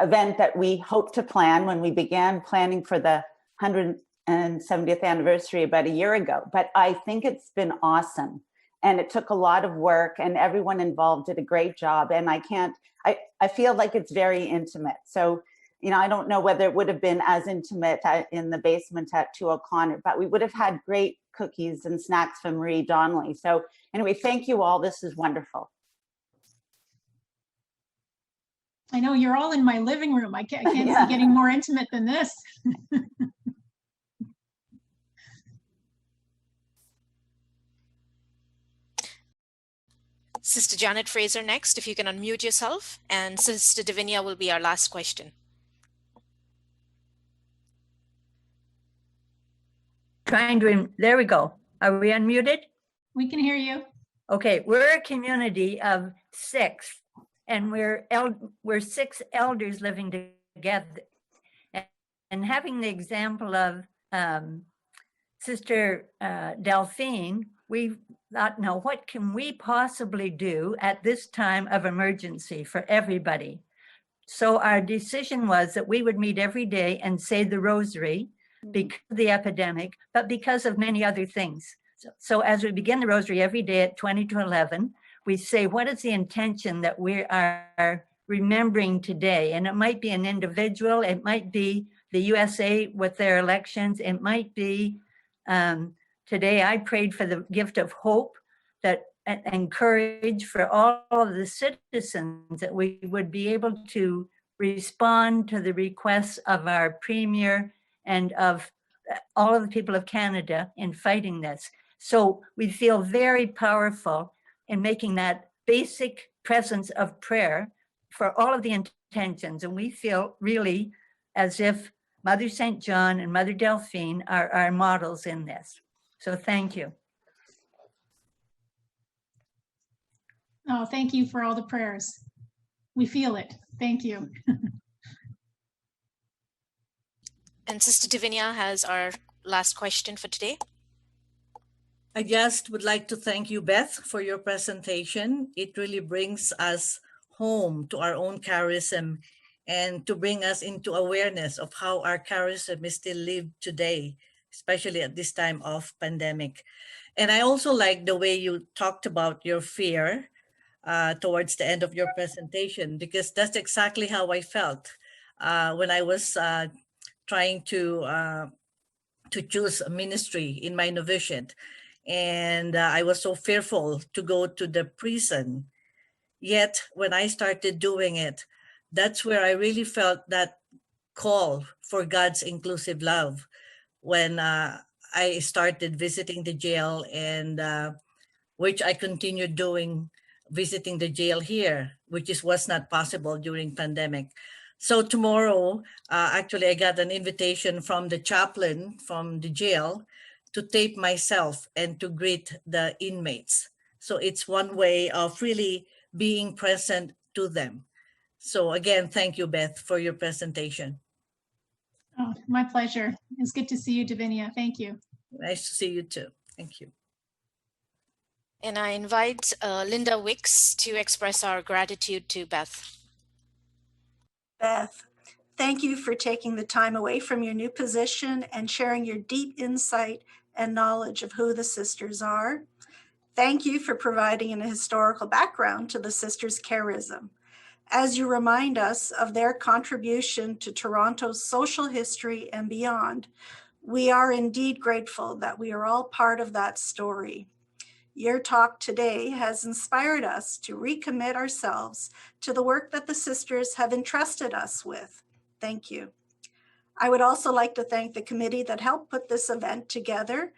event that we hoped to plan when we began planning for the 170th anniversary about a year ago, but I think it's been awesome. And it took a lot of work, and everyone involved did a great job. And I feel like it's very intimate. So, you know, I don't know whether it would have been as intimate in the basement at 2 O'Connor, but we would have had great cookies and snacks from Marie Donnelly. So anyway, thank you all. This is wonderful. I know you're all in my living room. I can't Yeah. see getting more intimate than this. Sister Janet Fraser next, if you can unmute yourself, and Sister Divinia will be our last question. There we go. Are we unmuted? We can hear you. Okay, we're a community of 6, and we're 6 elders living together. And having the example of Sister Delphine, we thought, now what can we possibly do at this time of emergency for everybody? So our decision was that we would meet every day and say the rosary because of the epidemic, but because of many other things. So as we begin the rosary every day at 20 to 11, we say, what is the intention that we are remembering today? And it might be an individual, it might be the USA with their elections, it might be, today I prayed for the gift of hope that and courage for all of the citizens, that we would be able to respond to the requests of our Premier and of all of the people of Canada in fighting this. So we feel very powerful in making that basic presence of prayer for all of the intentions. And we feel really as if Mother St. John and Mother Delphine are our models in this. So thank you. Oh, thank you for all the prayers. We feel it. Thank you. And Sister Divinia has our last question for today. I just would like to thank you, Beth, for your presentation. It really brings us home to our own charism and to bring us into awareness of how our charism is still lived today, especially at this time of pandemic. And I also like the way you talked about your fear towards the end of your presentation, because that's exactly how I felt when I was trying to choose a ministry in my novitiate. And I was so fearful to go to the prison. Yet when I started doing it, that's where I really felt that call for God's inclusive love. When I started visiting the jail, and which I continued doing, visiting the jail here, which was not possible during pandemic. So tomorrow, actually, I got an invitation from the chaplain from the jail to tape myself and to greet the inmates. So it's one way of really being present to them. So again, thank you, Beth, for your presentation. Oh, my pleasure. It's good to see you, Divinia. Thank you. Nice to see you too. Thank you. And I invite Linda Wicks to express our gratitude to Beth. Beth, thank you for taking the time away from your new position and sharing your deep insight and knowledge of who the sisters are. Thank you for providing an historical background to the sisters' charism, as you remind us of their contribution to Toronto's social history and beyond. We are indeed grateful that we are all part of that story. Your talk today has inspired us to recommit ourselves to the work that the sisters have entrusted us with. Thank you. I would also like to thank the committee that helped put this event together: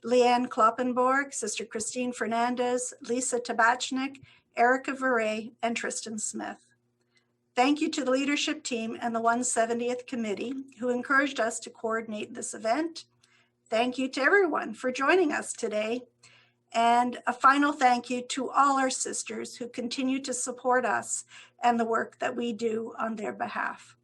Leanne Kloppenborg, Sister Christine Fernandez, Lisa Tabachnik, Erica Verret, and Tristan Smith. Thank you to the leadership team and the 170th committee who encouraged us to coordinate this event. Thank you to everyone for joining us today. And a final thank you to all our sisters who continue to support us and the work that we do on their behalf.